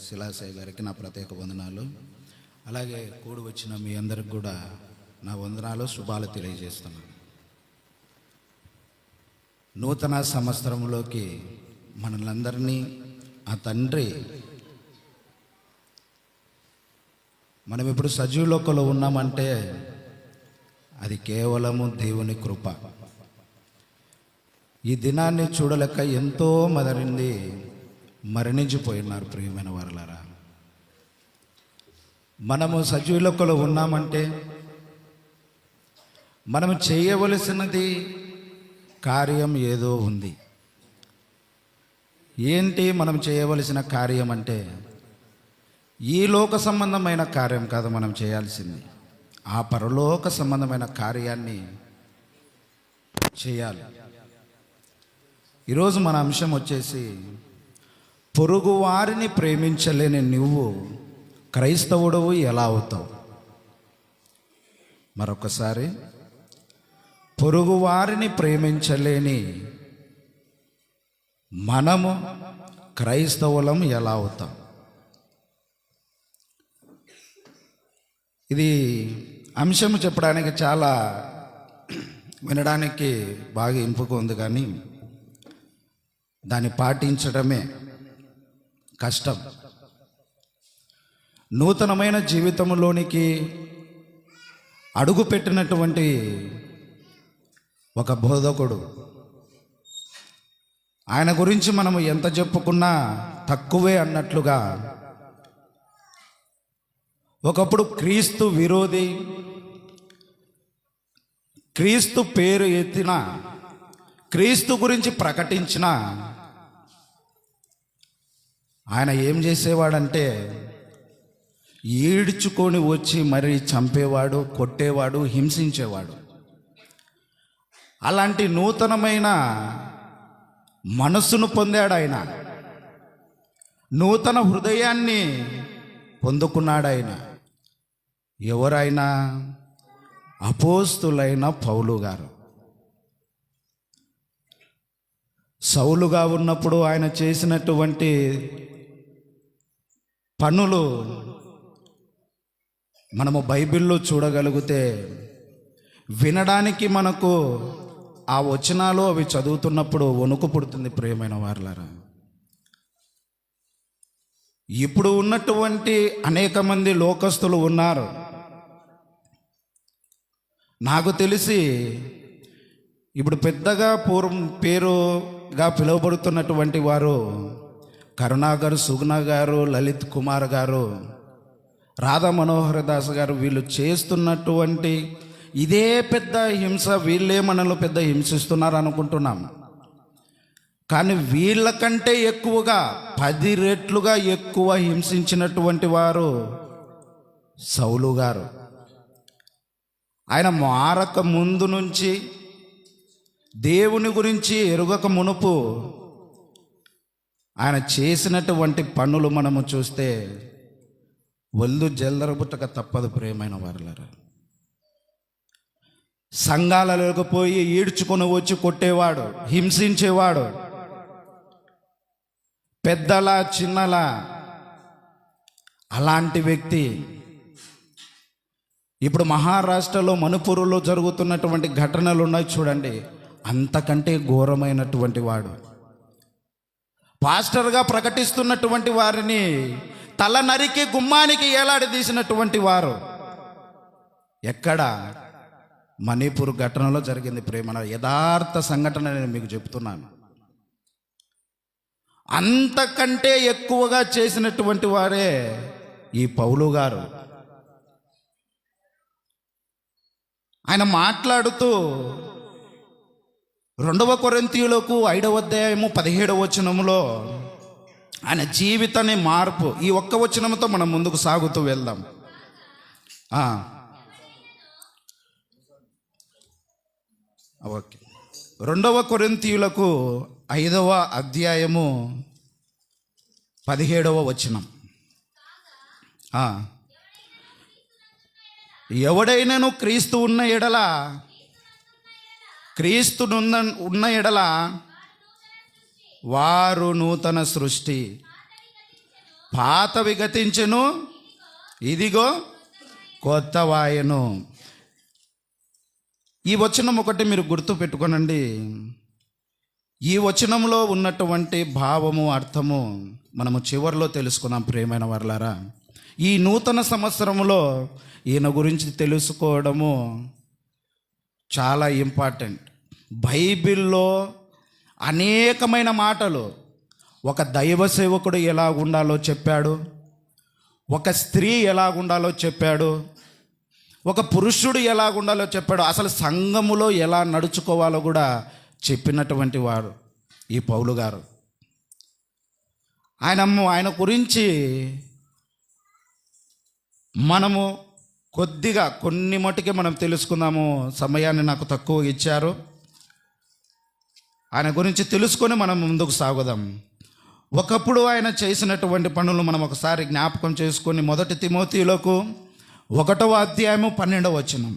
శిలాసాయి గారికి నా ప్రత్యేక వందనాలు. అలాగే కూడి వచ్చిన మీ అందరికి కూడా నా వందనాలు, శుభాలు తెలియజేస్తున్నాను. నూతన సంవత్సరంలోకి మనలందరినీ ఆ తండ్రి, మనం ఇప్పుడు సజీవలోకంలో ఉన్నామంటే అది కేవలము దేవుని కృప. ఈ దినాన్ని చూడలేక ఎంతో మంది మరణించిపోయినారు. ప్రియమైన వారలారా, మనము సజీవలోకంలో ఉన్నామంటే మనము చేయవలసినది కార్యం ఏదో ఉంది. ఏంటి మనం చేయవలసిన కార్యం అంటే, ఈ లోక సంబంధమైన కార్యం కాదు మనం చేయాల్సింది, ఆ పరలోక సంబంధమైన కార్యాన్ని చేయాలి. ఈరోజు మన అంశం వచ్చేసి, పొరుగు వారిని ప్రేమించలేని నువ్వు క్రైస్తవుడవు ఎలా అవుతావు? మరొకసారి, పొరుగు వారిని ప్రేమించలేని మనము క్రైస్తవులం ఎలా అవుతాం? ఇది అంశం చెప్పడానికి చాలా వినడానికి బాగా ఇంపుగా ఉంది, కానీ దాన్ని పాటించడమే కష్టం. నూతనమైన జీవితంలోనికి అడుగుపెట్టినటువంటి ఒక బోధకుడు, ఆయన గురించి మనము ఎంత చెప్పుకున్నా తక్కువే అన్నట్లుగా, ఒకప్పుడు క్రీస్తు విరోధి, క్రీస్తు పేరు ఎత్తిన, క్రీస్తు గురించి ప్రకటించిన ఆయన ఏం చేసేవాడంటే, ఈడ్చుకొని వచ్చి మరి చంపేవాడు, కొట్టేవాడు, హింసించేవాడు. అలాంటి నూతనమైన మనస్సును పొందాడు ఆయన, నూతన హృదయాన్ని పొందుకున్నాడు ఆయన. ఎవరైనా? అపోస్తులైన పౌలు గారు. సౌలుగా ఉన్నప్పుడు ఆయన చేసినటువంటి పనులు మనము బైబిల్లో చూడగలిగితే, వినడానికి మనకు ఆ వచనాలు అవి చదువుతున్నప్పుడు వణుకు పుడుతుంది. ప్రియమైన వారలారా, ఇప్పుడు ఉన్నటువంటి అనేక మంది లోకస్తులు ఉన్నారు. నాకు తెలిసి ఇప్పుడు పెద్దగా పూర్వం పేరుగా పిలువబడుతున్నటువంటి వారు కరుణాకర్, సుగుణ గారు, లలిత్ కుమార్ గారు, రాధా మనోహర దాస్ గారు. వీళ్ళు చేస్తున్నటువంటి ఇదే పెద్ద హింస, వీళ్ళే మనల్ని పెద్ద హింసిస్తున్నారు అనుకుంటున్నాం. కానీ వీళ్ళకంటే ఎక్కువగా 10 రెట్లుగా ఎక్కువ హింసించినటువంటి వారు సౌలు గారు. ఆయన మారక ముందు నుంచి, దేవుని గురించి ఎరుగక మునుపు ఆయన చేసినటువంటి పనులు మనము చూస్తే ఒళ్ళు జల్లరబుట్టక తప్పదు. ప్రియమైన వారలారా, సంఘాలలోకి పోయి ఈడ్చుకొని వచ్చి కొట్టేవాడు, హింసించేవాడు. పెద్దలా చిన్నలా అలాంటి వ్యక్తి ఇప్పుడు మహారాష్ట్రలో, మణిపూర్లో జరుగుతున్నటువంటి ఘటనలు ఉన్నాయి చూడండి, అంతకంటే ఘోరమైనటువంటి వాడు. పాస్టర్గా ప్రకటిస్తున్నటువంటి వారిని తల నరికి గుమ్మానికి ఏలాడదీసినటువంటి వారు. ఎక్కడ? మణిపూర్ ఘటనలో జరిగింది. ప్రేమ యథార్థ సంఘటన నేను మీకు చెప్తున్నాను. అంతకంటే ఎక్కువగా చేసినటువంటి వారే ఈ పౌలు గారు. ఆయన మాట్లాడుతూ 2 కొరింథీయులకు 5వ అధ్యాయము 17వ వచనములో ఆయన జీవితాన్ని మార్పు, ఈ ఒక్క వచనంతో మనం ముందుకు సాగుతూ వెళ్దాం. ఓకే. 2 కొరింథీయులకు 5వ అధ్యాయము 17వ వచనం. ఎవడైనను క్రీస్తు ఉన్న ఎడల, క్రీస్తునున్న ఎడల వారు నూతన సృష్టి, పాతవి గతించెను, ఇదిగో కొత్తవాయెను. ఈ వచనం ఒకటి మీరు గుర్తు పెట్టుకోనండి. ఈ వచనంలో ఉన్నటువంటి భావము, అర్థము మనము చివరిలో తెలుసుకున్నాం ప్రియమైన వర్లారా. ఈ నూతన సంవత్సరంలో ఈయన గురించి తెలుసుకోవడము చాలా ఇంపార్టెంట్. బైబిల్లో అనేకమైన మాటలు, ఒక దైవ సేవకుడు ఎలా ఉండాలో చెప్పాడు, ఒక స్త్రీ ఎలా ఉండాలో చెప్పాడు, ఒక పురుషుడు ఎలా ఉండాలో చెప్పాడు, అసలు సంఘములో ఎలా నడుచుకోవాలో కూడా చెప్పినటువంటి వారు ఈ పౌలు గారు. ఆయన గురించి మనము కొద్దిగా కొన్ని మటుకే మనం తెలుసుకుందాము. సమయాన్ని నాకు తక్కువ ఇచ్చారు. ఆయన గురించి తెలుసుకొని మనం ముందుకు సాగుదాం. ఒకప్పుడు ఆయన చేసినటువంటి పనులు మనం ఒకసారి జ్ఞాపకం చేసుకొని 1 తిమోతిలకు 1వ అధ్యాయము 12వ వచనం.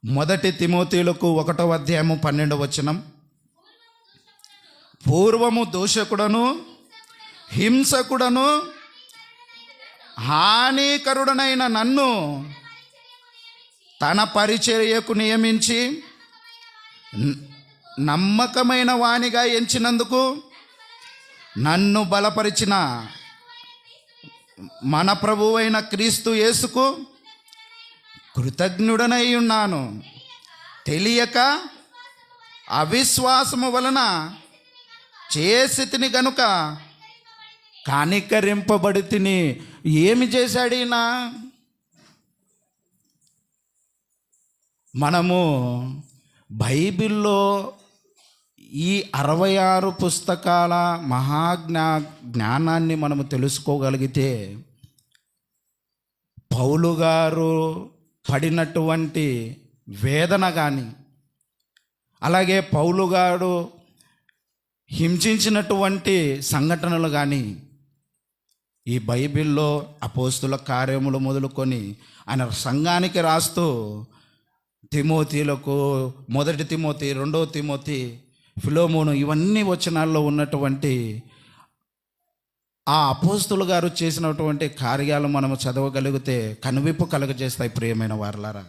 1 తిమోతిలకు 1వ అధ్యాయము 12వ వచనం. పూర్వము దూషకుడను, హింసకుడను, హానికరుడనైన నన్ను తన పరిచర్యకు నియమించి నమ్మకమైన వానిగా ఎంచినందుకు నన్ను బలపరిచిన మన ప్రభువైన క్రీస్తు యేసుకు కృతజ్ఞుడనై ఉన్నాను. తెలియక అవిశ్వాసము వలన చేసి తిని గనుక కనికరింపబడి తిని. ఏమి చేశాడు ఈయన? మనము బైబిల్లో ఈ 66 పుస్తకాల జ్ఞానాన్ని మనము తెలుసుకోగలిగితే, పౌలు గారు పడినటువంటి వేదన కానీ, అలాగే పౌలు గారు హింసించినటువంటి సంఘటనలు కానీ ఈ బైబిల్లో అపోస్తుల కార్యములు మొదలుకొని ఆయన సంఘానికి రాస్తూ తిమోతిలకు 1 తిమోతి, 2 తిమోతి, ఫిలోమోను, ఇవన్నీ వచనాల్లో ఉన్నటువంటి ఆ అపోస్తులు గారు చేసినటువంటి కార్యాలు మనము చదవగలిగితే కనువిప్పు కలుగజేస్తాయి ప్రియమైన వారలారా.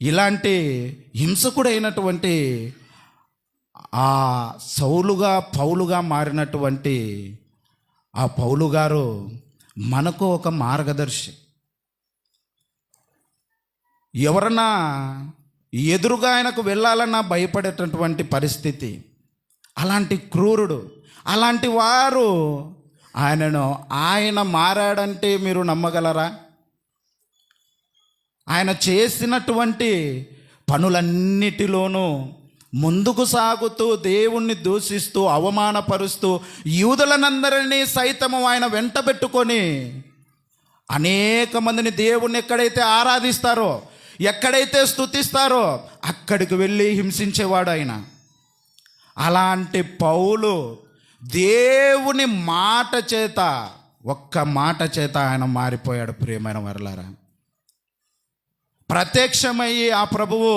ఇలాంటి హింసకుడైనటువంటి ఆ పౌలుగా మారినటువంటి ఆ పౌలు గారు మనకు ఒక మార్గదర్శి. ఎవరన్నా ఎదురుగా ఆయనకు వెళ్ళాలన్నా భయపడేటటువంటి పరిస్థితి, అలాంటి క్రూరుడు, అలాంటి వారు ఆయన మారాడంటే మీరు నమ్మగలరా? ఆయన చేసినటువంటి పనులన్నిటిలోనూ ముందుకు సాగుతూ దేవుణ్ణి దూషిస్తూ అవమానపరుస్తూ యూదులనందరినీ సైతము ఆయన వెంట పెట్టుకొని అనేక మందిని దేవుణ్ణి ఎక్కడైతే ఆరాధిస్తారో, ఎక్కడైతే స్తుతిస్తారో అక్కడికి వెళ్ళి హింసించేవాడు ఆయన. అలాంటి పౌలు దేవుని మాట చేత, ఒక్క మాట చేత ఆయన మారిపోయాడు ప్రియమైన వారలారా. ప్రత్యక్షమయ్యి ఆ ప్రభువు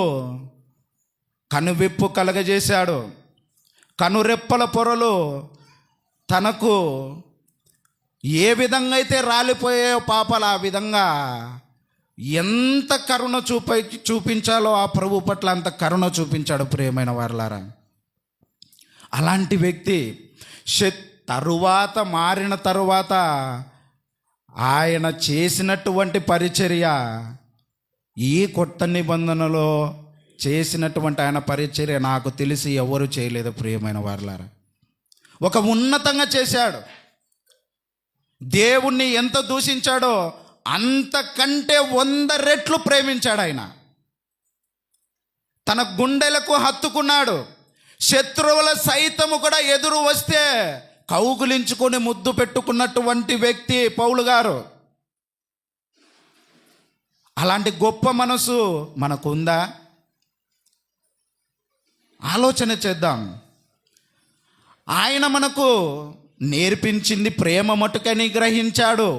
కనువిప్పు కలగజేశాడు. కనురెప్పల పొరలు తనకు ఏ విధంగా అయితే రాలిపోయాయో పాపాలు, ఆ విధంగా ఎంత కరుణ చూపించాలో ఆ ప్రభు పట్ల అంత కరుణ చూపించాడు ప్రియమైన వారలారా. అలాంటి వ్యక్తి మారిన తరువాత ఆయన చేసినటువంటి పరిచర్య, ఈ కొత్త నిబంధనలో చేసినటువంటి ఆయన పరిచర్య నాకు తెలిసి ఎవరు చేయలేదు ప్రియమైన వారలారా. ఒక ఉన్నతంగా చేశాడు. దేవుణ్ణి ఎంత దూషించాడో అంతకంటే 100 రెట్లు ప్రేమించాడు ఆయన. తన గుండెలకు హత్తుకున్నాడు. శత్రువుల సైతము కూడా ఎదురు వస్తే కౌగులించుకొని ముద్దు పెట్టుకున్నటువంటి వ్యక్తి పౌలు గారు. అలాంటి గొప్ప మనసు మనకుందా? ఆలోచన చేద్దాం. ఆయన మనకు నేర్పించింది ప్రేమ మటుకని గ్రహించాడు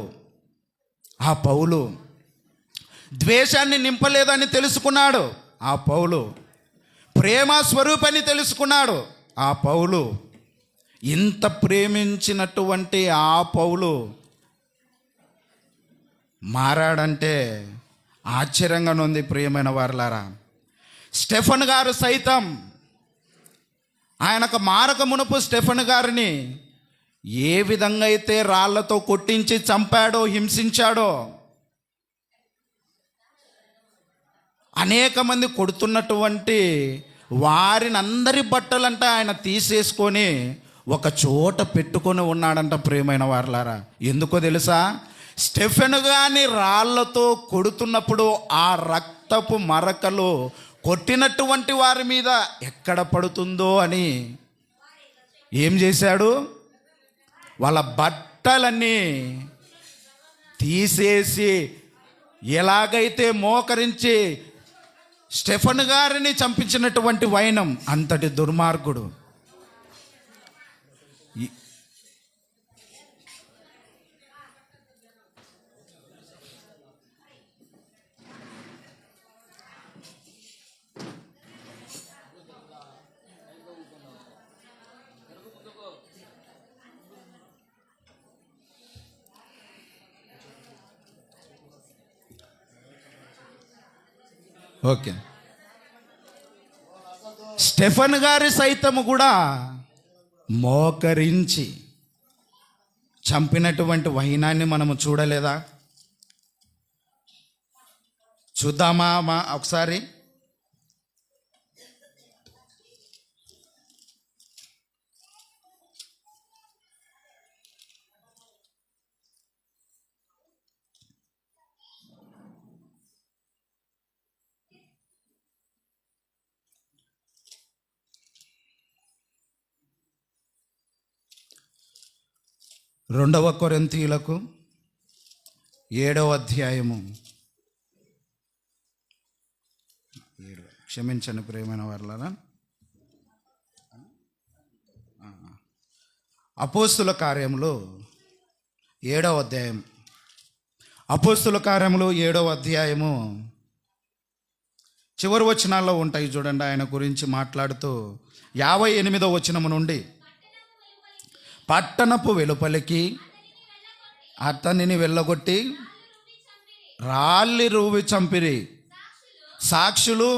ఆ పౌలు. ద్వేషాన్ని నింపలేదని తెలుసుకున్నాడు ఆ పౌలు. ప్రేమ స్వరూపాన్ని తెలుసుకున్నాడు ఆ పౌలు. ఇంత ప్రేమించినటువంటి ఆ పౌలు మారాడంటే ఆశ్చర్యంగా ఉంది ప్రియమైన వారలారా. స్టెఫెన్ గారు సైతం ఆయనకు మారక మునుపు స్టెఫెన్ గారిని ఏ విధంగా అయితే రాళ్లతో కొట్టించి చంపాడో, హింసించాడో, అనేక మంది కొడుతున్నటువంటి వారిని అందరి బట్టలంట ఆయన తీసేసుకొని ఒక చోట పెట్టుకొని ఉన్నాడంట ప్రియమైన వారలారా. ఎందుకో తెలుసా? స్టెఫెన్ గాని రాళ్లతో కొడుతున్నప్పుడు ఆ రక్తపు మరకలు కొట్టినటువంటి వారి మీద ఎక్కడ పడుతుందో అని ఏం చేశాడు? వాళ్ళ బట్టలన్నీ తీసేసి ఎలాగైతే మోకరించి స్టెఫెన్ గారిని చంపించినటువంటి వైనం అంతటి దుర్మార్గుడు. ఓకే, స్టెఫెన్ గారి సైతము కూడా మోకరించి చంపినటువంటి వైనాన్ని మనము చూడలేదా? చూద్దామా ఒకసారి? రెండవ కొరింథీయులకు 7వ అధ్యాయము, క్షమించండి ప్రియమైన వారలారా, అపోస్తుల కార్యములు 7వ అధ్యాయం, అపోస్తుల కార్యములు 7వ అధ్యాయము చివరి వచనాల్లో ఉంటాయి చూడండి. ఆయన గురించి మాట్లాడుతూ 58వ వచనము నుండి, పట్టణపు వెలుపలికి అతనిని వెళ్ళగొట్టి రాళ్ళి రూవి చంపిరి. సాక్షులు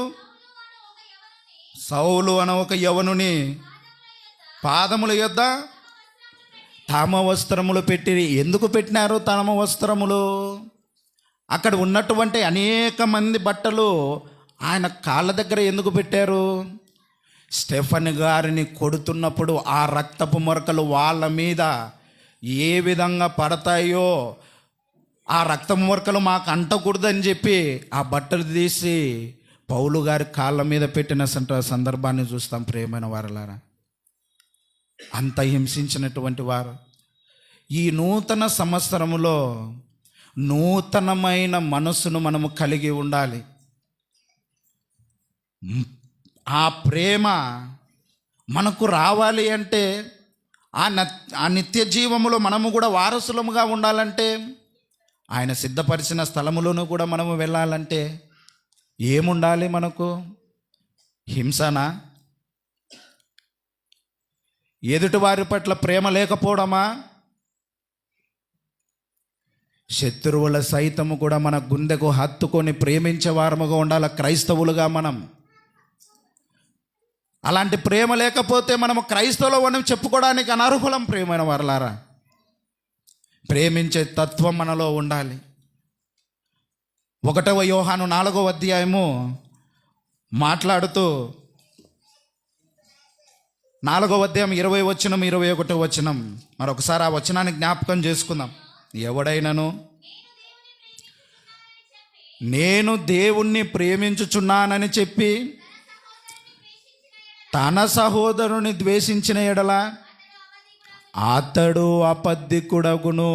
సౌలు అన ఒక యవనుని పాదముల యొద్ద తమ వస్త్రములు పెట్టిరి. ఎందుకు పెట్టినారు తమ వస్త్రములు? అక్కడ ఉన్నటువంటి అనేక మంది బట్టలు ఆయన కాళ్ళ దగ్గర ఎందుకు పెట్టారు? స్టెఫెన్ గారిని కొడుతున్నప్పుడు ఆ రక్తపు మరకలు వాళ్ళ మీద ఏ విధంగా పడతాయో, ఆ రక్తపు మరకలు మాకు అంటకూడదని చెప్పి ఆ బట్టలు తీసి పౌలు గారి కాళ్ళ మీద పెట్టిన సందర్భాన్ని చూస్తాం ప్రియమైన వారలారా. అంత హింసించినటువంటి వారు ఈ నూతన సంవత్సరములో నూతనమైన మనస్సును మనము కలిగి ఉండాలి. ఆ ప్రేమ మనకు రావాలి అంటే, ఆ నిత్య జీవములో మనము కూడా వారసులముగా ఉండాలంటే, ఆయన సిద్ధపరిచిన స్థలములోనూ కూడా మనము వెళ్ళాలంటే ఏముండాలి మనకు? హింసనా? ఎదుటి వారి పట్ల ప్రేమ లేకపోవడమా? శత్రువుల సైతము కూడా మన గుండెకు హత్తుకొని ప్రేమించే వారముగా ఉండాలి క్రైస్తవులుగా మనం. అలాంటి ప్రేమ లేకపోతే మనము క్రైస్తవులు అని చెప్పుకోవడానికి అనర్హులం ప్రియమైన వారలారా. ప్రేమించే తత్వం మనలో ఉండాలి. 1వ యోహాను 4వ అధ్యాయము మాట్లాడుతూ 4వ అధ్యాయం 20 వచనం 21 వచనం మరొకసారి ఆ వచనాన్ని జ్ఞాపకం చేసుకుందాం. ఎవడైనను నేను దేవుణ్ణి ప్రేమించుచున్నానని చెప్పి తన సహోదరుని ద్వేషించిన ఎడల అతడు అబద్ధికుడగును.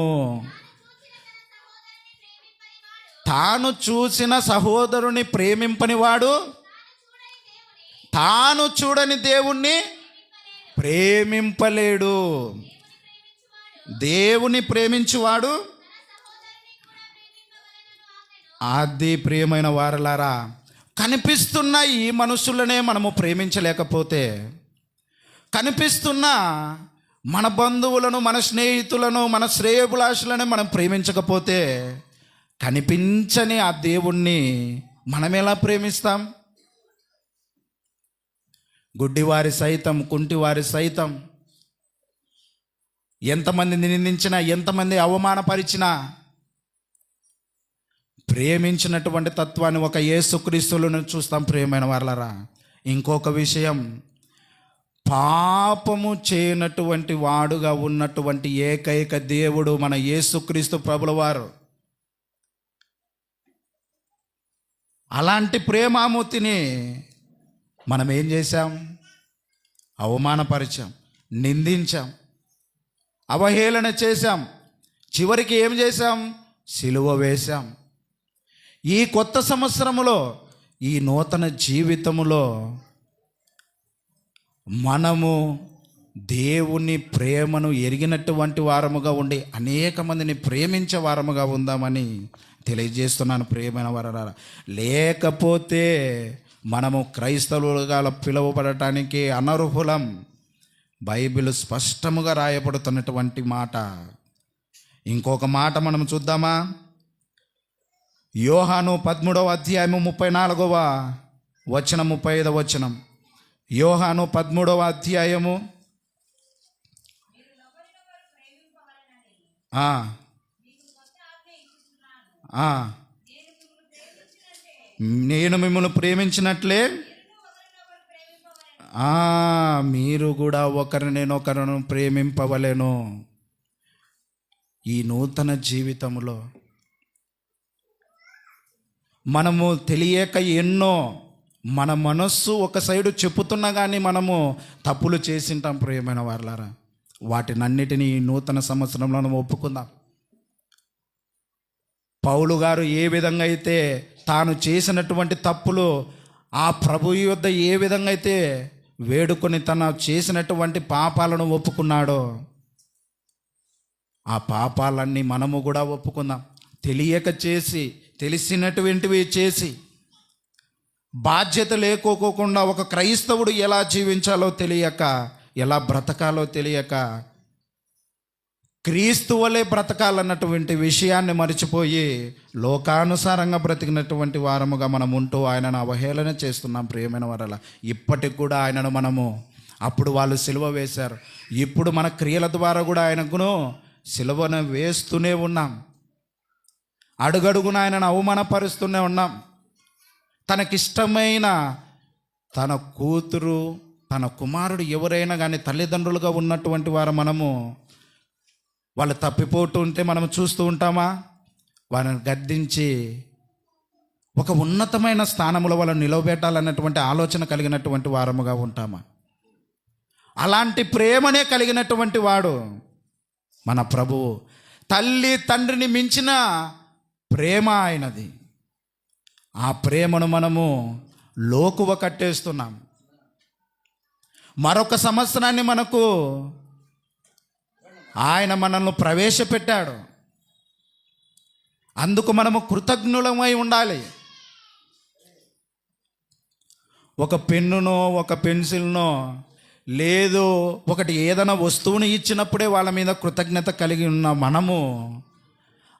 తాను చూసిన సహోదరుని ప్రేమింపనివాడు తాను చూడని దేవుణ్ణి ప్రేమింపలేడు. దేవుని ప్రేమించువాడు అది ప్రియమైన వారలారా. కనిపిస్తున్న ఈ మనుషులనే మనము ప్రేమించలేకపోతే, కనిపిస్తున్న మన బంధువులను, మన స్నేహితులను, మన శ్రేయోభిలాషులను మనం ప్రేమించకపోతే కనిపించని ఆ దేవుణ్ణి మనం ఎలా ప్రేమిస్తాం? గుడ్డివారి సైతం, కుంటివారి సైతం, ఎంతమంది నిందించినా, ఎంతమంది అవమానపరిచినా ప్రేమించినటువంటి తత్వాన్ని ఒక యేసుక్రీస్తులను చూస్తాం ప్రియమైన వాళ్ళరా. ఇంకొక విషయం, పాపము చేయనటువంటి వాడుగా ఉన్నటువంటి ఏకైక దేవుడు మన యేసుక్రీస్తు ప్రభుల వారు. అలాంటి ప్రేమామూర్తిని మనం ఏం చేశాం? అవమానపరిచాం, నిందించాం, అవహేళన చేశాం, చివరికి ఏం చేశాం? సిలువ వేశాం. ఈ కొత్త సంవత్సరములో, ఈ నూతన జీవితములో మనము దేవుని ప్రేమను ఎరిగినటువంటి వారముగా ఉండి అనేక మందిని ప్రేమించే వారముగా ఉందామని తెలియజేస్తున్నాను ప్రియమైన వారలారా. లేకపోతే మనము క్రైస్తవులుగా పిలువబడటానికి అనర్హులం. బైబిల్ స్పష్టముగా రాయబడుతున్నటువంటి మాట. ఇంకొక మాట మనం చూద్దామా? యోహాను 13వ అధ్యాయము 34వ వచనం, 35వ వచనం. యోహాను 13వ అధ్యాయము నేను మిమ్మల్ని ప్రేమించినట్లే మీరు కూడా ఒకరినొకరును ప్రేమింపవలెను. ఈ నూతన జీవితంలో మనము తెలియక ఎన్నో, మన మనస్సు ఒక సైడు చెప్పుతున్నా కానీ మనము తప్పులు చేసింటాం ప్రియమైన వాళ్ళారా. వాటినన్నిటినీ ఈ నూతన సంవత్సరంలో మనం ఒప్పుకుందాం. పౌలు గారు ఏ విధంగా అయితే తాను చేసినటువంటి తప్పులు ఆ ప్రభు యొద్ద ఏ విధంగా అయితే వేడుకొని తన చేసినటువంటి పాపాలను ఒప్పుకున్నాడో, ఆ పాపాలన్నీ మనము కూడా ఒప్పుకుందాం. తెలియక చేసి, తెలిసినటువంటివి చేసి, బాధ్యత లేకోకుండా ఒక క్రైస్తవుడు ఎలా జీవించాలో తెలియక, ఎలా బ్రతకాలో తెలియక, క్రీస్తు వలె బ్రతకాలన్నటువంటి విషయాన్ని మర్చిపోయి లోకానుసారంగా బ్రతికినటువంటి వారముగా మనం ఉంటూ ఆయనను అవహేళన చేస్తున్నాం ప్రియమైన వారలా. ఇప్పటికి కూడా ఆయనను మనము, అప్పుడు వాళ్ళు సిలువ వేశారు, ఇప్పుడు మన క్రియల ద్వారా కూడా ఆయనకును సిలువను వేస్తూనే ఉన్నాం. అడుగడుగున ఆయనను అవమానపరుస్తూనే ఉన్నాం. తనకిష్టమైన తన కూతురు, తన కుమారుడు ఎవరైనా కానీ తల్లిదండ్రులుగా ఉన్నటువంటి వారు మనము, వాళ్ళు తప్పిపోతూ ఉంటే మనం చూస్తూ ఉంటామా? వారిని గద్దించి ఒక ఉన్నతమైన స్థానంలో వాళ్ళని నిలవబెట్టాలన్నటువంటి ఆలోచన కలిగినటువంటి వారముగా ఉంటామా? అలాంటి ప్రేమనే కలిగినటువంటి వాడు మన ప్రభువు. తల్లి తండ్రిని మించిన ప్రేమ ఆయనది. ఆ ప్రేమను మనము లోకువ కట్టేస్తున్నాం. మరొక సంవత్సరాన్ని మనకు ఆయన మనల్ని ప్రవేశపెట్టాడు. అందుకు మనము కృతజ్ఞులమై ఉండాలి. ఒక పెన్నునో, ఒక పెన్సిల్నో, లేదు ఒకటి ఏదైనా వస్తువుని ఇచ్చినప్పుడే వాళ్ళ మీద కృతజ్ఞత కలిగి ఉన్న మనము,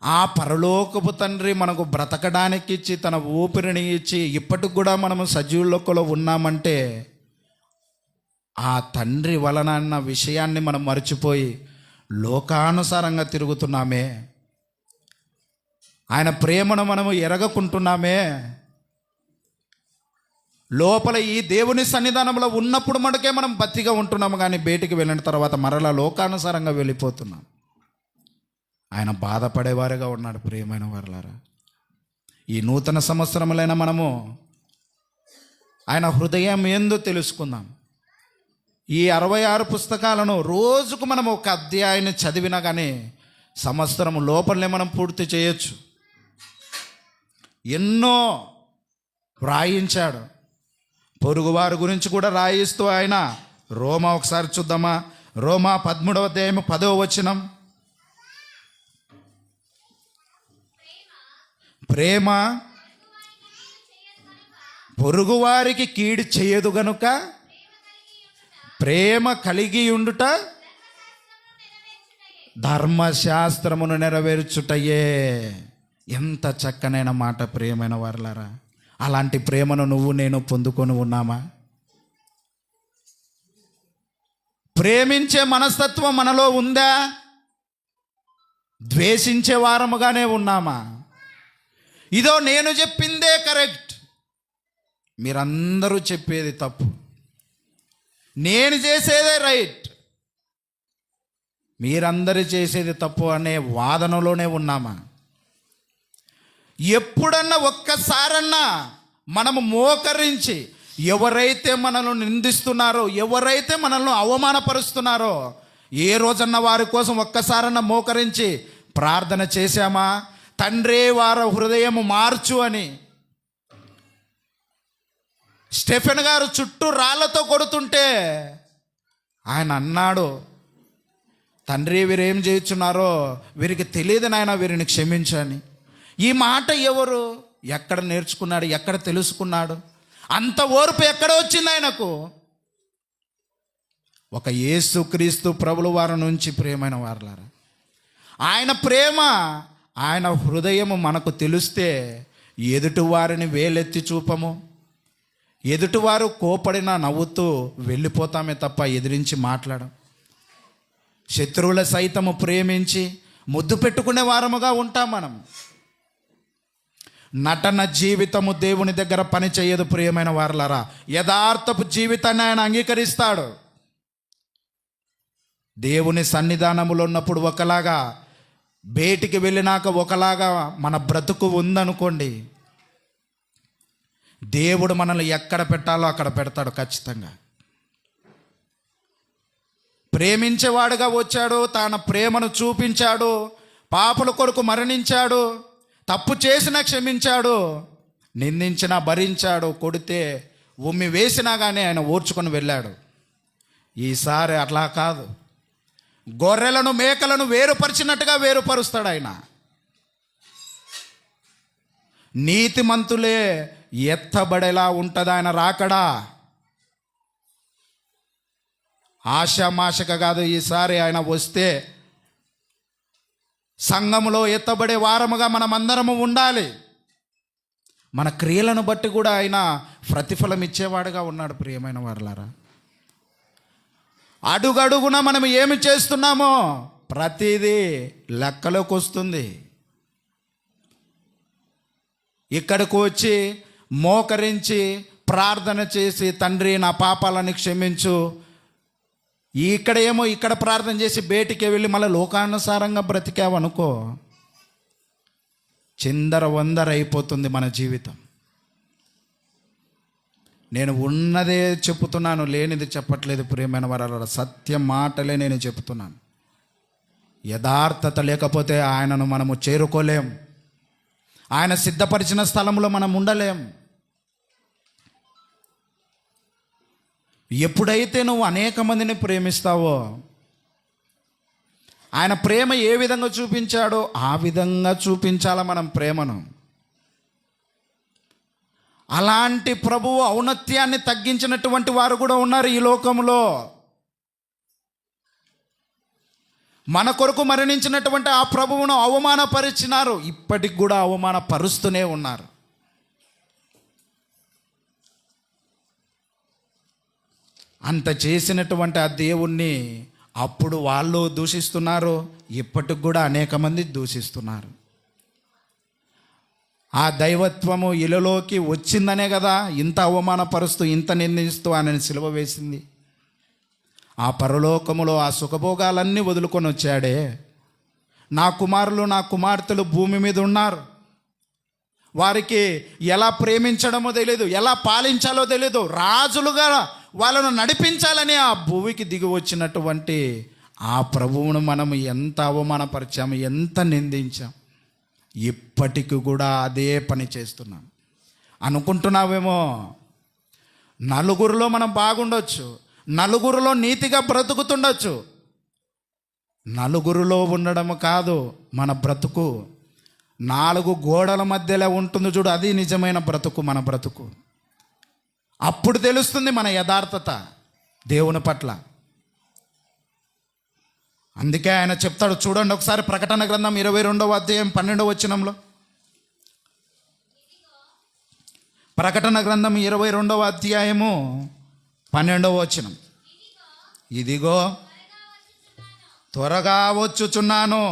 ఆ పరలోకపు తండ్రి మనకు బ్రతకడానికి ఇచ్చి, తన ఊపిరిని ఇచ్చి, ఇప్పటికి కూడా మనము సజీవుల్లో ఉన్నామంటే ఆ తండ్రి వలన అన్న విషయాన్ని మనం మర్చిపోయి లోకానుసారంగా తిరుగుతున్నామే. ఆయన ప్రేమను మనము ఎరగకుంటున్నామే. లోపల ఈ దేవుని సన్నిధానంలో ఉన్నప్పుడు మనకే మనం బతిగా ఉంటున్నాము, కానీ బయటికి వెళ్ళిన తర్వాత మరలా లోకానుసారంగా వెళ్ళిపోతున్నాం. ఆయన బాధపడేవారుగా ఉన్నాడు ప్రియమైన వారలారా. ఈ నూతన సంవత్సరములైనా మనము ఆయన హృదయం ఏందో తెలుసుకుందాం. ఈ 66 పుస్తకాలను రోజుకు మనం ఒక అధ్యాయాన్ని చదివినా కానీ సంవత్సరం లోపలనే మనం పూర్తి చేయొచ్చు. ఎన్నో రాయించాడు. పొరుగువారి గురించి కూడా రాయిస్తూ ఆయన రోమా ఒకసారి చూద్దామా? రోమా 13వ అధ్యాయం 10వ వచనం. ప్రేమ పొరుగువారికి కీడు చేయదు గనుక ప్రేమ కలిగి ఉండుట ధర్మశాస్త్రమును నెరవేర్చుటయే. ఎంత చక్కనైన మాట ప్రియమైన వారలారా. అలాంటి ప్రేమను నువ్వు నేను పొందుకొని ఉన్నామా? ప్రేమించే మనస్తత్వం మనలో ఉందా? ద్వేషించే వారముగానే ఉన్నామా? ఇదో నేను చెప్పిందే కరెక్ట్, మీరందరూ చెప్పేది తప్పు, నేను చేసేదే రైట్, మీరందరూ చేసేది తప్పు అనే వాదనలోనే ఉన్నామా? ఎప్పుడన్నా ఒక్కసారన్నా మనము మోకరించి ఎవరైతే మనల్ని నిందిస్తున్నారో, ఎవరైతే మనల్ని అవమానపరుస్తున్నారో, ఏ రోజన్న వారి కోసం ఒక్కసారన్నా మోకరించి ప్రార్థన చేశామా? తండ్రే వారి హృదయము మార్చు అని. స్టెఫెన్ గారు చుట్టూ రాళ్లతో కొడుతుంటే ఆయన అన్నాడు, తండ్రి వీరేం చేయుచున్నారో వీరికి తెలియదు నాయన, వీరిని క్షమించని. ఈ మాట ఎవరు, ఎక్కడ నేర్చుకున్నాడు, ఎక్కడ తెలుసుకున్నాడు? అంత ఓర్పు ఎక్కడ వచ్చింది ఆయనకు? ఒక యేసుక్రీస్తు ప్రభుల వారి నుంచి. ప్రియమైన వారలారా, ఆయన ప్రేమ, ఆయన హృదయము మనకు తెలిస్తే ఎదుటి వారిని వేలెత్తి చూపము, ఎదుటివారు కోపడినా నవ్వుతూ వెళ్ళిపోతామే తప్ప ఎదిరించి మాట్లాడం. శత్రువుల సైతము ప్రేమించి ముద్దు పెట్టుకునే వారముగా ఉంటాం మనం. నటన జీవితము దేవుని దగ్గర పని చేయదు ప్రియమైన వారలారా. యథార్థపు జీవితాన్ని ఆయన అంగీకరిస్తాడు. దేవుని సన్నిధానములో ఉన్నప్పుడు ఒకలాగా, బయటికి వెళ్ళినాక ఒకలాగా మన బ్రతుకు ఉందనుకోండి, దేవుడు మనల్ని ఎక్కడ పెట్టాలో అక్కడ పెడతాడు ఖచ్చితంగా. ప్రేమించేవాడుగా వచ్చాడు, తన ప్రేమను చూపించాడు, పాపుల కొరకు మరణించాడు, తప్పు చేసినా క్షమించాడు, నిందించినా భరించాడు, కొడితే ఉమ్మి వేసినా కానీ ఆయన ఓర్చుకొని వెళ్ళాడు. ఈసారి అట్లా కాదు, గొర్రెలను మేకలను వేరుపరిచినట్టుగా వేరుపరుస్తాడు ఆయన. నీతిమంతులే ఎత్తబడేలా ఉంటుంది ఆయన రాకడా. ఆశామాషక కాదు, ఈసారి ఆయన వస్తే సంఘములో ఎత్తబడే వారముగా మనమందరము ఉండాలి. మన క్రియలను బట్టి కూడా ఆయన ప్రతిఫలం ఇచ్చేవాడుగా ఉన్నాడు. ప్రియమైన వారలారా, అడుగడుగున మనం ఏమి చేస్తున్నామో ప్రతిదీ లెక్కలోకి వస్తుంది. ఇక్కడికి వచ్చి మోకరించి ప్రార్థన చేసి తండ్రి నా పాపాలను క్షమించు, ఇక్కడ ప్రార్థన చేసి బయటికి వెళ్ళి మళ్ళీ లోకానుసారంగా బ్రతికావనుకో, చిందర వందర అయిపోతుంది మన జీవితం. నేను ఉన్నదే చెప్పుతున్నాను, లేనిది చెప్పట్లేదు. ప్రియమైన వారలారా, సత్య మాటలే నేను చెప్తున్నాను. యథార్థత లేకపోతే ఆయనను మనము చేరుకోలేం. ఆయన సిద్ధపరిచిన స్థలంలో మనం ఉండలేం. ఎప్పుడైతే నువ్వు అనేక మందిని ప్రేమిస్తావో, ఆయన ప్రేమ ఏ విధంగా చూపించాడో ఆ విధంగా చూపించాల మనం ప్రేమను. అలాంటి ప్రభువు ఔన్నత్యాన్ని తగ్గించినటువంటి వారు కూడా ఉన్నారు ఈ లోకంలో. మన కొరకు మరణించినటువంటి ఆ ప్రభువును అవమానపరిచినారు, ఇప్పటికి కూడా అవమానపరుస్తూనే ఉన్నారు. అంత చేసినటువంటి ఆ దేవుణ్ణి అప్పుడు వాళ్ళు దూషిస్తున్నారు, ఇప్పటికి కూడా అనేక మంది దూషిస్తున్నారు. ఆ దైవత్వము ఇలలోకి వచ్చిందనే కదా ఇంత అవమానపరుస్తూ, ఇంత నిందిస్తూ ఆయనని సిలువ వేసింది. ఆ పరలోకములో ఆ సుఖభోగాలన్నీ వదులుకొని వచ్చాడే. నా కుమారులు నా కుమార్తెలు భూమి మీద ఉన్నారు, వారికి ఎలా ప్రేమించడమో తెలియదు, ఎలా పాలించాలో తెలియదు, రాజులుగా వాళ్ళను నడిపించాలని ఆ భూమికి దిగి వచ్చినటువంటి ఆ ప్రభువును మనం ఎంత అవమానపరిచాము, ఎంత నిందించాం. ఇప్పటికి కూడా అదే పని చేస్తున్నాం. అనుకుంటున్నావేమో నలుగురిలో మనం బాగుండొచ్చు, నలుగురిలో నీతిగా బ్రతుకుతుండొచ్చు. నలుగురిలో ఉండడం కాదు మన బ్రతుకు, 4 గోడల మధ్యలో ఉంటుంది చూడు, అది నిజమైన బ్రతుకు, మన బ్రతుకు. అప్పుడు తెలుస్తుంది మన యథార్థత దేవుని పట్ల. అందుకే ఆయన చెప్తాడు, చూడండి ఒకసారి ప్రకటన గ్రంథం 22వ అధ్యాయం 12వ వచనంలో. ప్రకటన గ్రంథం 22వ అధ్యాయము 12వ వచనం. ఇదిగో త్వరగా వచ్చుచున్నాను,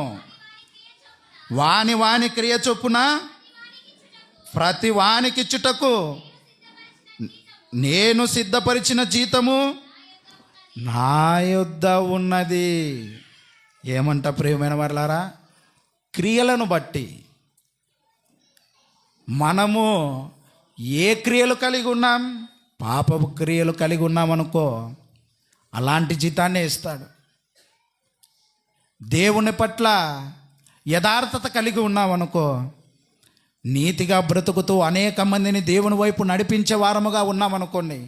వాని క్రియ చొప్పున ప్రతి వానికిచ్చుటకు నేను సిద్ధపరిచిన జీతము నా యొద్ద ఉన్నది. ఏమంట ప్రియమైన వారలారా, క్రియలను బట్టి మనము ఏ క్రియలు కలిగి ఉన్నాం, పాపపు క్రియలు కలిగి ఉన్నామనుకో, అలాంటి జీతాన్ని ఇస్తాడు. దేవుని పట్ల యథార్థత కలిగి ఉన్నామనుకో, నీతిగా బ్రతుకుతూ అనేక మందిని దేవుని వైపు నడిపించే వారముగా ఉన్నామనుకోండి,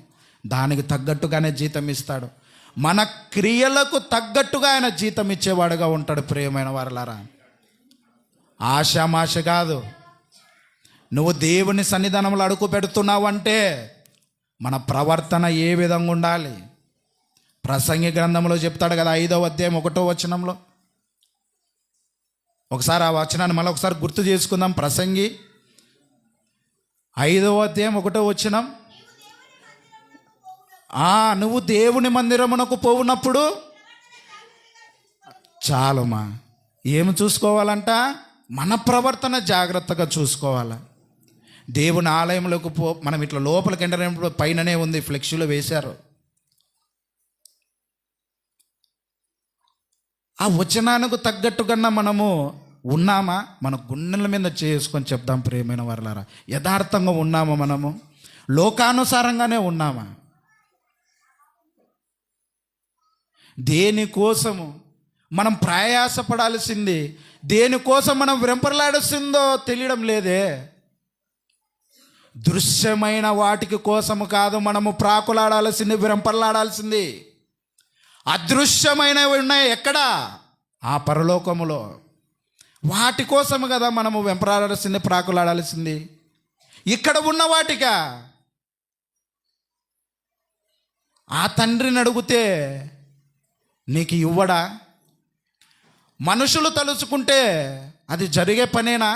దానికి తగ్గట్టుగానే జీతం ఇస్తాడు. మన క్రియలకు తగ్గట్టుగా ఆయన జీతం ఇచ్చేవాడుగా ఉంటాడు. ప్రియమైన వారలారా, ఆషామాష కాదు. నువ్వు దేవుని సన్నిధానంలో అడుగు పెడుతున్నావంటే మన ప్రవర్తన ఏ విధంగా ఉండాలి? ప్రసంగి గ్రంథంలో చెప్తాడు కదా, 5వ అధ్యాయం 1వ వచనంలో. ఒకసారి ఆ వచనాన్ని మళ్ళీ ఒకసారి గుర్తు చేసుకుందాం. ప్రసంగి 5వ అధ్యాయం 1వ వచనం. నువ్వు దేవుని మందిరమునకు పోవునప్పుడు చాలుమా, ఏమి చూసుకోవాలంట? మన ప్రవర్తన జాగ్రత్తగా చూసుకోవాలి. దేవుని ఆలయంలోకి మనం ఇట్లా లోపలికి ఎంటనేప్పుడు పైననే ఉంది, ఫ్లెక్సీలో వేశారు. ఆ వచనానికి తగ్గట్టుగా మనము ఉన్నామా? మన గుండెల మీద చేసుకొని చెప్దాం ప్రియమైన వారలారా, యథార్థంగా ఉన్నామా? మనము లోకానుసారంగానే ఉన్నామా? దేనికోసము మనం ప్రయాసపడాల్సింది, దేనికోసం మనం వెంపర్లాడాల్సిందో తెలియడం లేదే. దృశ్యమైన వాటికి కోసము కాదు మనము ప్రాకులాడాల్సింది, వెంపర్లాడాల్సింది. అదృశ్యమైనవి ఉన్నాయి ఎక్కడ? ఆ పరలోకములో. వాటి కోసము కదా మనము వెంపరాడాల్సింది, ప్రాకులాడాల్సింది. ఇక్కడ ఉన్న వాటికా? ఆ తండ్రిని అడిగితే నీకు ఇవ్వడా? మనుషులు తలుచుకుంటే అది జరిగే పనేనా?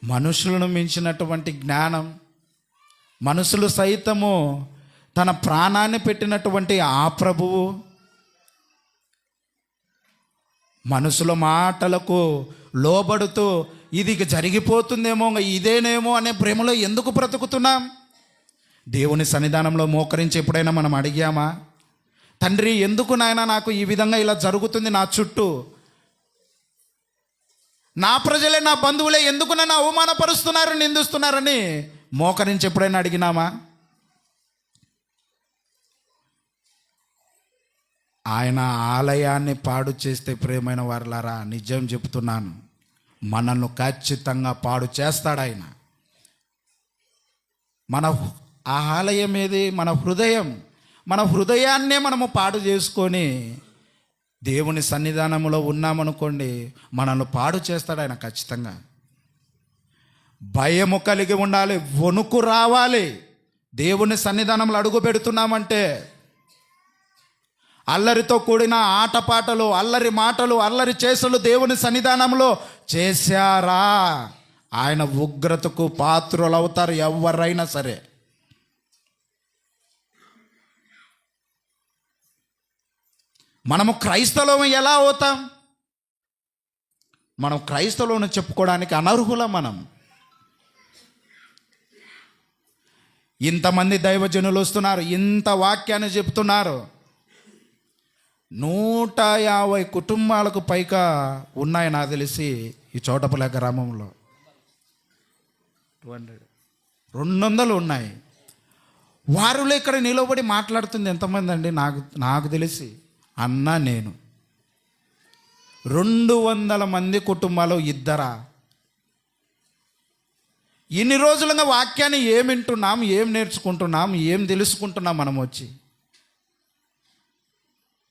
మనుషులను మించినటువంటి జ్ఞానం, మనుషులు సైతము తన ప్రాణాన్ని పెట్టినటువంటి ఆ ప్రభువు మనుషుల మాటలకు లోబడుతూ ఇది జరిగిపోతుందేమో, ఇదేనేమో అనే ప్రేమలో ఎందుకు బ్రతుకుతున్నాం? దేవుని సన్నిధానంలో మోకరించి ఎప్పుడైనా మనం అడిగామా? తండ్రి, ఎందుకు నాయన నాకు ఈ విధంగా ఇలా జరుగుతుంది నా చుట్టూ? నా ప్రజలే, నా బంధువులే ఎందుకు నన్ను అవమానపరుస్తున్నారు, నిందిస్తున్నారని మోకరించి ఎప్పుడైనా అడిగినామా? ఆయన ఆలయాన్ని పాడు చేస్తే ప్రియమైన వారలారా, నిజం చెప్తున్నాను, మనల్ని ఖచ్చితంగా పాడు చేస్తాడు ఆయన. మన ఆలయం ఏది? మన హృదయం. మన హృదయాన్నే మనము పాడు చేసుకొని దేవుని సన్నిధానంలో ఉన్నామనుకోండి, మనల్ని పాడు చేస్తాడు ఆయన ఖచ్చితంగా. భయము కలిగి ఉండాలి, వణుకు రావాలి. దేవుని సన్నిధానంలో అడుగు పెడుతున్నామంటే అల్లరితో కూడిన ఆటపాటలు, అల్లరి మాటలు, అల్లరి చేసులు దేవుని సన్నిధానంలో చేశారా, ఆయన ఉగ్రతకు పాత్రులు అవుతారు ఎవరైనా సరే. మనము క్రైస్తవులం ఎలా అవుతాం? మనం క్రైస్తవులను చెప్పుకోవడానికి అనర్హులం. మనం ఇంతమంది దైవజనులు వస్తున్నారు, ఇంత వాక్యాన్ని చెప్తున్నారు, 150 కుటుంబాలకు పైగా ఉన్నాయి నాకు తెలిసి ఈ చోటపల్లి గ్రామంలో. 200 ఉన్నాయి. వారిలో ఇక్కడ నిలబడి మాట్లాడుతుంది ఎంతమంది అండి? నాకు తెలిసి అన్న నేను 200 మంది కుటుంబాలు ఇద్దరా? ఇన్ని రోజులుగా వాక్యాన్ని ఏం వింటున్నాం, ఏం నేర్చుకుంటున్నాం, ఏం తెలుసుకుంటున్నాం? మనం వచ్చి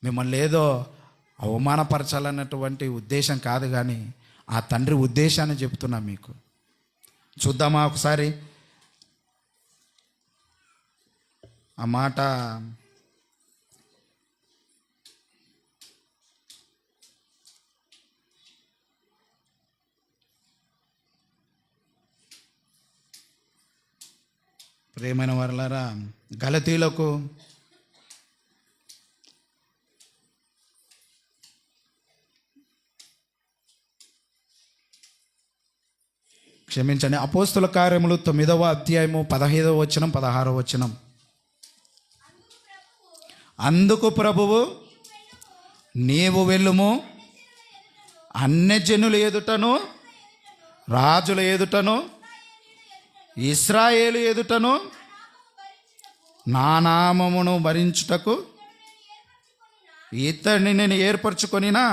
మిమ్మల్ని ఏదో అవమానపరచాలన్నటువంటి ఉద్దేశం కాదు, కానీ ఆ తండ్రి ఉద్దేశాన్ని చెప్తున్నా మీకు. చూద్దామా ఒకసారి ఆ మాట? ప్రియమైన వారలారా, గలతీలకు క్షమించండి, అపోస్తుల కార్యములు 9వ అధ్యాయము 15వ వచనం 16వ వచనం. అందుకు ప్రభువు, నీవు వెళ్ళుము, అన్యజనుల ఎదుటను రాజుల ఎదుటను ఇశ్రాయేలు ఎదుటను నా నామమును భరించుటకు ఇతడిని నేను ఏర్పరచుకొనినా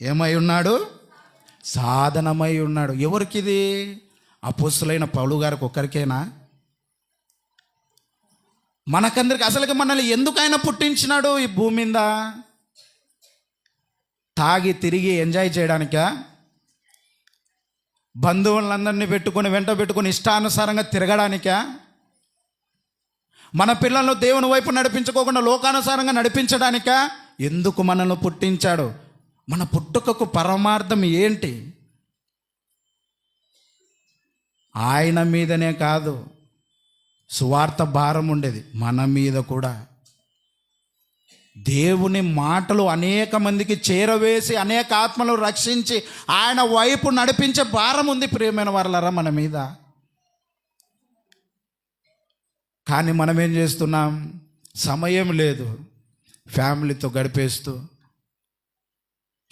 ఏమై ఉన్నాడు? సాధనమై ఉన్నాడు. ఎవరికిది? అపోస్తులైన పౌలు గారికి ఒక్కరికేనా? మనకందరికి. అసలుకి మనల్ని ఎందుకు ఆయన పుట్టించినాడు ఈ భూమి మీద? తాగి తిరిగి ఎంజాయ్ చేయడానికా? బంధువులందరినీ పెట్టుకొని వెంట పెట్టుకొని ఇష్టానుసారంగా తిరగడానికా? మన పిల్లలను దేవుని వైపు నడిపించుకోకుండా లోకానుసారంగా నడిపించడానికా? ఎందుకు మనల్ని పుట్టించాడు? మన పుట్టుకకు పరమార్థం ఏంటి? ఆయన మీదనే కాదు, సువార్త భారం ఉండేది మన మీద కూడా. దేవుని మాటలు అనేక మందికి చేరవేసి అనేక ఆత్మలు రక్షించి ఆయన వైపు నడిపించే భారం ఉంది ప్రియమైన వారలారా మన మీద. కానీ మనం ఏం చేస్తున్నాం? సమయం లేదు, ఫ్యామిలీతో గడిపేస్తూ,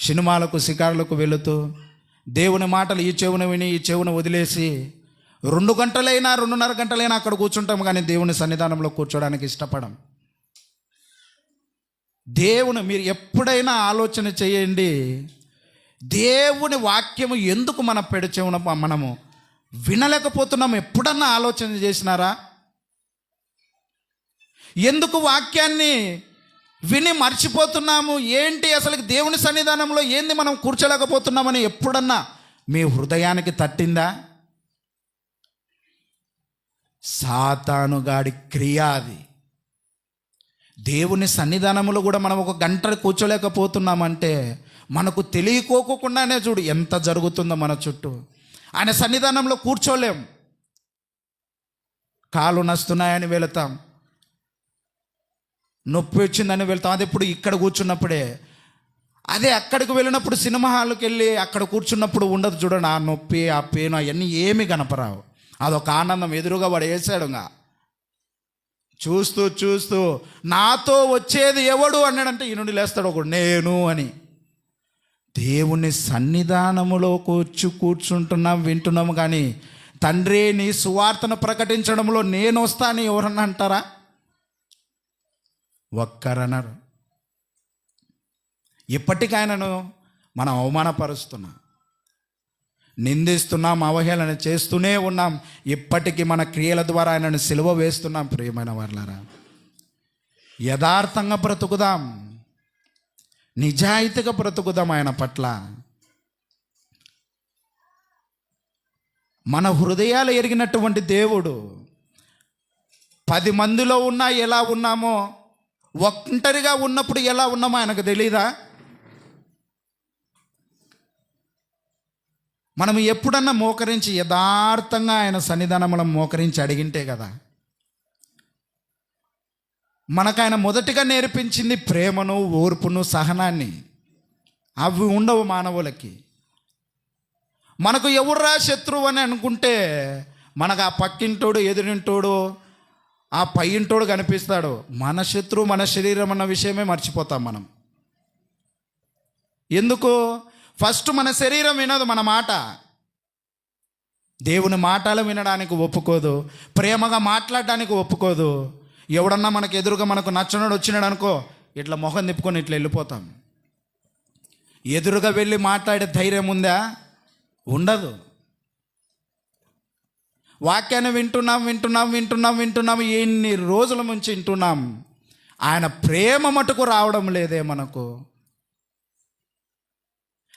సినిమాలకు షికారులకు వెళుతూ, దేవుని మాటలు ఈ చెవున విని ఈ చెవున వదిలేసి 2 గంటలైనా 2.5 గంటలైనా అక్కడ కూర్చుంటాం, కానీ దేవుని సన్నిధానంలో కూర్చోడానికి ఇష్టపడం. దేవుని మీరు ఎప్పుడైనా ఆలోచన చేయండి, దేవుని వాక్యము ఎందుకు మన చెవున మనము వినలేకపోతున్నాము? ఎప్పుడన్నా ఆలోచన చేసినారా? ఎందుకు వాక్యాన్ని విని మర్చిపోతున్నాము? ఏంటి అసలు దేవుని సన్నిధానంలో ఏంది మనం కూర్చోలేకపోతున్నామని ఎప్పుడన్నా మీ హృదయానికి తట్టిందా? సాతానుగాడి క్రియ అది. దేవుని సన్నిధానంలో కూడా మనం 1 గంట కూర్చోలేకపోతున్నామంటే మనకు తెలియకోకుండానే చూడు ఎంత జరుగుతుందో మన చుట్టూ. ఆయన సన్నిధానంలో కూర్చోలేం. కాళ్ళు నస్తున్నాయని వెళతాం, నొప్పి వచ్చిందని వెళ్తాం. అది ఎప్పుడు ఇక్కడ కూర్చున్నప్పుడే. అదే అక్కడికి వెళ్ళినప్పుడు సినిమా హాల్కి వెళ్ళి అక్కడ కూర్చున్నప్పుడు ఉండదు చూడండి, ఆ నొప్పి ఆ పెయిన్ అవన్నీ ఏమీ కనపరావు. అదొక ఆనందం. ఎదురుగా వాడు వేసాడుగా, చూస్తూ చూస్తూ నాతో వచ్చేది ఎవడు అన్నాడంటే ఈ నుండి లేస్తాడు ఒకడు, నేను అని. దేవుని సన్నిధానములోకి వచ్చి కూర్చుంటున్నాం, వింటున్నాము. కానీ తండ్రి నీ సువార్తను ప్రకటించడంలో నేను వస్తాను ఎవరన్నా అంటారా? ఒక్కరన్నారు. ఇప్పటికైనాను మనం అవమానపరుస్తున్నాం, నిందిస్తున్నాం, అవహేళన చేస్తూనే ఉన్నాం. ఇప్పటికీ మన క్రియల ద్వారా ఆయనను సిలువ వేస్తున్నాం. ప్రియమైన వారలారా, యథార్థంగా బ్రతుకుదాం, నిజాయితీగా బ్రతుకుదాం ఆయన పట్ల. మన హృదయాలు ఎరిగినటువంటి దేవుడు 10 మందిలో ఉన్నా ఎలా ఉన్నామో, ఒంటరిగా ఉన్నప్పుడు ఎలా ఉన్నామో ఆయనకు తెలీదా? మనం ఎప్పుడన్నా మోకరించి యథార్థంగా ఆయన సన్నిధానంలో మోకరించి అడిగింటే కదా. మనకు ఆయన మొదటిగా నేర్పించింది ప్రేమను, ఓర్పును, సహనాన్ని. అవి ఉండవు మానవులకి. మనకు ఎవర్రా శత్రువు అని అనుకుంటే మనకు ఆ పక్కింటోడు, ఎదురింటోడు, ఆ పైంటోడు కనిపిస్తాడు. మన శత్రువు మన శరీరం అన్న విషయమే మర్చిపోతాం మనం. ఎందుకు? ఫస్ట్ మన శరీరం వినదు మన మాట. దేవుని మాటలు వినడానికి ఒప్పుకోదు, ప్రేమగా మాట్లాడడానికి ఒప్పుకోదు. ఎవడన్నా మనకు ఎదురుగా మనకు నచ్చనోడు వచ్చినాడు అనుకో, ఇట్లా మొహం తిప్పుకొని ఇట్లా వెళ్ళిపోతాం. ఎదురుగా వెళ్ళి మాట్లాడే ధైర్యం ఉందా? ఉండదు. వాక్యాన్ని వింటున్నాం, ఎన్ని రోజుల నుంచి వింటున్నాం, ఆయన ప్రేమ మటుకు రావడం లేదే మనకు.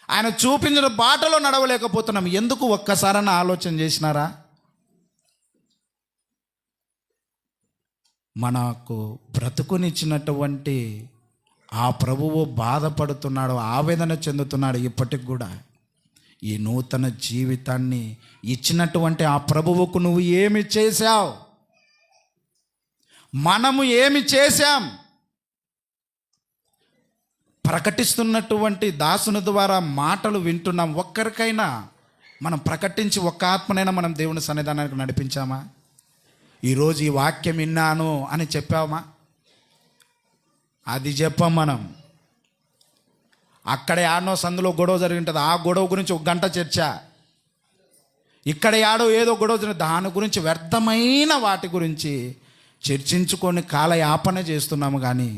ఆయన చూపించిన బాటలో నడవలేకపోతున్నాం. ఎందుకు? ఒక్కసారన్నా ఆలోచన చేసినారా? మనకు బ్రతుకునిచ్చినటువంటి ఆ ప్రభువు బాధపడుతున్నాడు, ఆవేదన చెందుతున్నాడు ఇప్పటికి కూడా. ఈ నూతన జీవితాన్ని ఇచ్చినటువంటి ఆ ప్రభువుకు నువ్వు ఏమి చేశావు? మనము ఏమి చేశాం? ప్రకటిస్తున్నటువంటి దాసుని ద్వారా మాటలు వింటున్నాం. ఒక్కరికైనా మనం ప్రకటించి ఒక్క ఆత్మనైనా మనం దేవుని సన్నిధానానికి నడిపించామా? ఈరోజు ఈ వాక్యం విన్నాను అని చెప్పామా? అది చెప్పాం మనం. అక్కడ యాడనో సందులో గొడవ జరిగి ఉంటుంది, ఆ గొడవ గురించి 1 గంట చర్చ. ఇక్కడ యాడో ఏదో గొడవ జరిగింది, దాని గురించి వ్యర్థమైన వాటి గురించి చర్చించుకొని కాలయాపన చేస్తున్నాము. కానీ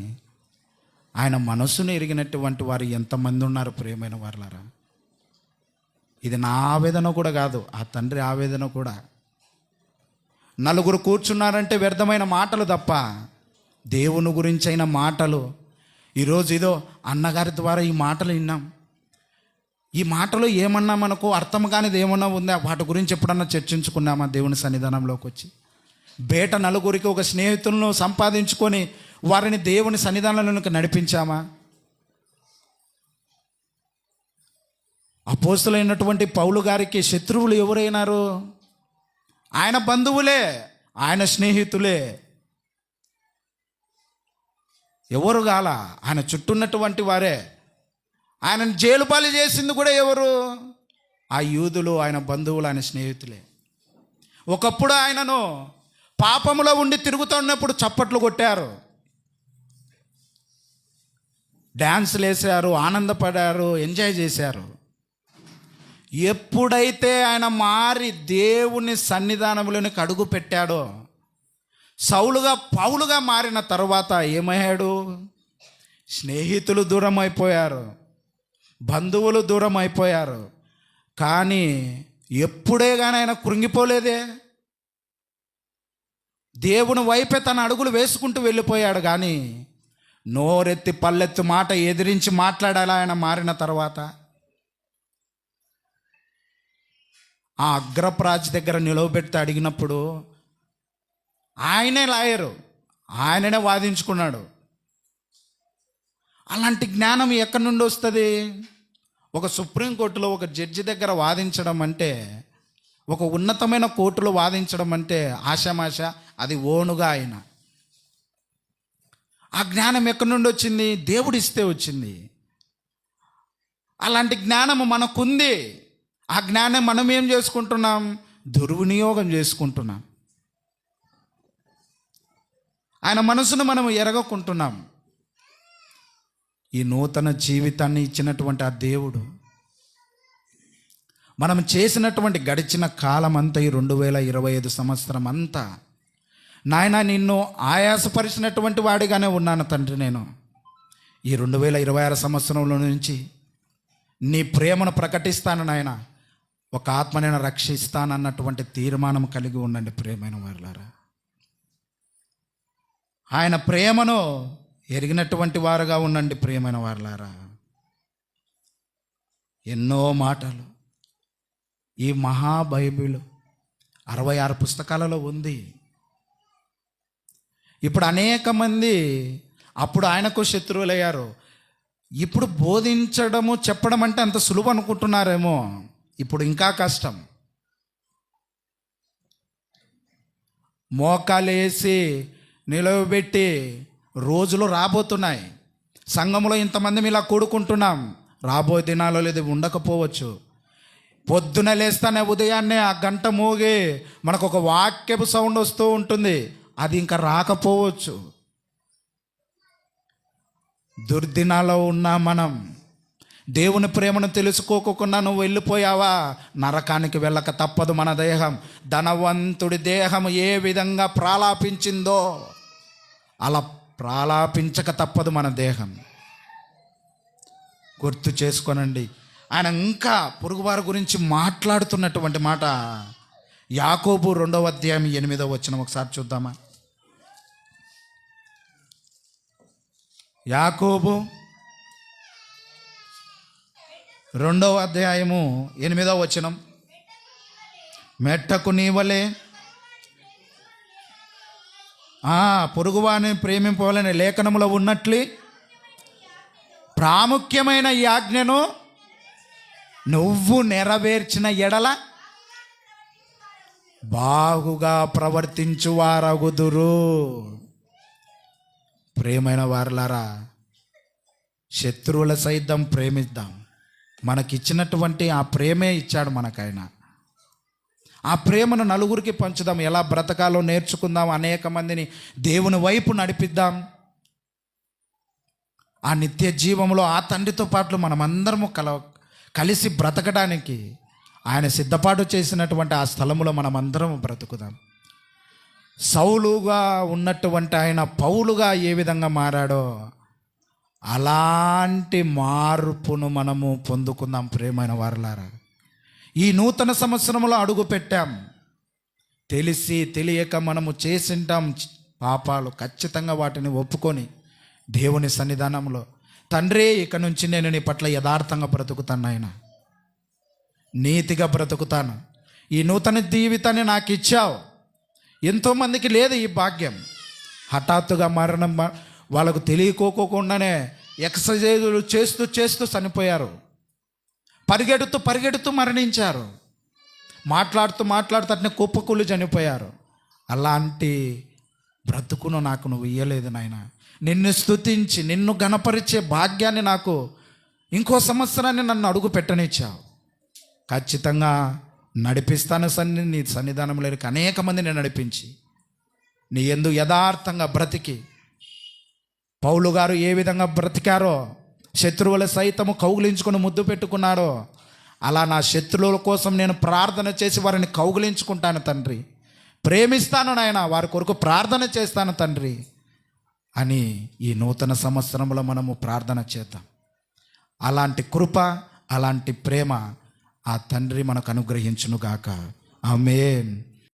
ఆయన మనస్సును ఎరిగినటువంటి వారు ఎంతమంది ఉన్నారు ప్రియమైన వారులారా? ఇది నా ఆవేదన కూడా కాదు, ఆ తండ్రి ఆవేదన కూడా. నలుగురు కూర్చున్నారంటే వ్యర్థమైన మాటలు తప్ప దేవుని గురించి అయిన మాటలు. ఈరోజు ఏదో అన్నగారి ద్వారా ఈ మాటలు విన్నాం. ఈ మాటలు ఏమన్నా మనకు అర్థం కానిది ఏమన్నా ఉందా? వాటి గురించి ఎప్పుడన్నా చర్చించుకున్నామా దేవుని సన్నిధానంలోకి వచ్చి? బయట నలుగురికి ఒక స్నేహితులను సంపాదించుకొని వారిని దేవుని సన్నిధానంలోకి నడిపించామా? అపోస్తలులైనటువంటి పౌలు గారికి శత్రువులు ఎవరైనారు? ఆయన బంధువులే, ఆయన స్నేహితులే. ఎవరు గాల? ఆయన చుట్టూన్నటువంటి వారే. ఆయనను జైలుపాలు చేసింది కూడా ఎవరు? ఆ యూదులు, ఆయన బంధువులు, ఆయన స్నేహితులే. ఒకప్పుడు ఆయనను పాపములో ఉండి తిరుగుతున్నప్పుడు చప్పట్లు కొట్టారు, డ్యాన్సులు వేశారు, ఆనందపడారు, ఎంజాయ్ చేశారు. ఎప్పుడైతే ఆయన మారి దేవుని సన్నిధానంలోనికి అడుగు పెట్టాడో, సౌలుగా పౌలుగా మారిన తర్వాత ఏమయ్యాడు? స్నేహితులు దూరం అయిపోయారు, బంధువులు దూరం అయిపోయారు. కానీ ఎప్పుడే కానీ ఆయన కృంగిపోలేదే. దేవుని వైపే తన అడుగులు వేసుకుంటూ వెళ్ళిపోయాడు. కానీ నోరెత్తి పల్లెత్తి మాట ఎదిరించి మాట్లాడాలా ఆయన మారిన తర్వాత? ఆ అగ్రప్రాజు దగ్గర నిలవబెడితే అడిగినప్పుడు ఆయనే లాయరు, ఆయననే వాదించుకున్నాడు. అలాంటి జ్ఞానం ఎక్కడి నుండి వస్తుంది? ఒక సుప్రీంకోర్టులో ఒక జడ్జి దగ్గర వాదించడం అంటే, ఒక ఉన్నతమైన కోర్టులో వాదించడం అంటే ఆషామాష, అది ఓనుగా ఆయన. ఆ జ్ఞానం ఎక్కడి నుండి వచ్చింది? దేవుడు ఇస్తే వచ్చింది. అలాంటి జ్ఞానము మనకుంది. ఆ జ్ఞానం మనం ఏం చేసుకుంటున్నాం? దుర్వినియోగం చేసుకుంటున్నాం. ఆయన మనసును మనం ఎరగకుంటున్నాం. ఈ నూతన జీవితాన్ని ఇచ్చినటువంటి ఆ దేవుడు మనం చేసినటువంటి గడిచిన కాలం అంతా, ఈ 2025 సంవత్సరం అంతా, నాయన నిన్ను ఆయాసపరిచినటువంటి వాడిగానే ఉన్నాను తండ్రి. నేను ఈ 2026 సంవత్సరంలో నుంచి నీ ప్రేమను ప్రకటిస్తాను నాయన, ఒక ఆత్మనైనా రక్షిస్తానన్నటువంటి తీర్మానం కలిగి ఉండండి ప్రియమైన వారులారా. ఆయన ప్రేమను ఎరిగినటువంటి వారుగా ఉండండి ప్రియమైన వారులారా. ఎన్నో మాటలు ఈ మహాబైబిల్ 66 పుస్తకాలలో ఉంది. ఇప్పుడు అనేక మంది అప్పుడు ఆయనకు శత్రువులయ్యారు. ఇప్పుడు బోధించడము, చెప్పడం అంటే అంత సులువు అనుకుంటున్నారేమో. ఇప్పుడు ఇంకా కష్టం. మోకాలేసి నిలవబెట్టి రోజులు రాబోతున్నాయి. సంఘంలో ఇంతమంది ఇలా కూడుకుంటున్నాం. రాబోయే దినాల్లో లేదు ఉండకపోవచ్చు. పొద్దున లేస్తానే ఉదయాన్నే ఆ గంట మోగి మనకు ఒక వాక్యపు సౌండ్ వస్తూ ఉంటుంది, అది ఇంకా రాకపోవచ్చు. దుర్దినాల్లో ఉన్నా మనం. దేవుని ప్రేమను తెలుసుకోకుండా నువ్వు వెళ్ళిపోయావా, నరకానికి వెళ్ళక తప్పదు. మన దేహం, ధనవంతుడి దేహం ఏ విధంగా ప్రాలాపించిందో అలా ప్రాలాపించక తప్పదు మన దేహం. గుర్తు చేసుకోనండి. ఆయన ఇంకా పొరుగువారి గురించి మాట్లాడుతున్నటువంటి మాట యాకోబు 2వ అధ్యాయం 8వ వచనం ఒకసారి చూద్దామా? యాకోబు 2వ అధ్యాయము 8వ వచనం. మెట్టకు నీవలే పొరుగువాని ప్రేమింపవలనే లేఖనములో ఉన్నట్లు ప్రాముఖ్యమైన ఈ ఆజ్ఞను నువ్వు నెరవేర్చిన ఎడల బాగుగా ప్రవర్తించువారగుదురు. ప్రేమైన వారలారా, శత్రువుల సైతం ప్రేమిద్దాం. మనకిచ్చినటువంటి ఆ ప్రేమే ఇచ్చాడు మనకైనా. ఆ ప్రేమను నలుగురికి పంచుదాం. ఎలా బ్రతకాలో నేర్చుకుందాం. అనేక మందిని దేవుని వైపు నడిపిద్దాం. ఆ నిత్య జీవంలో ఆ తండ్రితో పాటు మనమందరము కలిసి బ్రతకడానికి ఆయన సిద్ధపాటు చేసినటువంటి ఆ స్థలములో మనమందరం బ్రతుకుదాం. సౌలుగా ఉన్నటువంటి ఆయన పౌలుగా ఏ విధంగా మారాడో అలాంటి మార్పును మనము పొందుకుందాం. ప్రియమైన వారలారా, ఈ నూతన సంవత్సరంలో అడుగు పెట్టాం. తెలిసి తెలియక మనము చేసింటాం పాపాలు. ఖచ్చితంగా వాటిని ఒప్పుకొని దేవుని సన్నిధానంలో, తండ్రి ఇక నుంచి నేను నీ పట్ల యథార్థంగా బ్రతుకుతాను, నాయన నీతిగా బ్రతుకుతాను. ఈ నూతన జీవితాన్ని నాకు ఇచ్చావు. ఎంతోమందికి లేదు ఈ భాగ్యం. హఠాత్తుగా మరణం వాళ్ళకు తెలియకోకుండానే ఎక్సర్సైజులు చేస్తూ చేస్తూ చనిపోయారు. పరిగెడుతూ మరణించారు. మాట్లాడుతూ అట్నే కుప్పకూలి చనిపోయారు. అలాంటి బ్రతుకును నాకు నువ్వు ఇయ్యలేదు నాయన. నిన్ను స్తుతించి నిన్ను గణపరిచే భాగ్యాన్ని నాకు ఇంకో సంవత్సరాన్ని నన్ను అడుగు పెట్టనిచ్చావు. ఖచ్చితంగా నడిపిస్తాను. నీ సన్నిధానంలో అనేక మందిని నడిపించి నీ యందు యథార్థంగా బ్రతికి, పౌలు గారు ఏ విధంగా బ్రతికారో, శత్రువుల సైతము కౌగిలించుకొని ముద్దు పెట్టుకున్నారో, అలా నా శత్రువుల కోసం నేను ప్రార్థన చేసి వారిని కౌగిలించుకుంటాను తండ్రి. ప్రేమిస్తాను నాయన, వారి కొరకు ప్రార్థన చేస్తాను తండ్రి అని ఈ నూతన సంవత్సరంలో మనము ప్రార్థన చేద్దాం. అలాంటి కృప, అలాంటి ప్రేమ ఆ తండ్రి మనకు అనుగ్రహించునుగాక. ఆమేన్.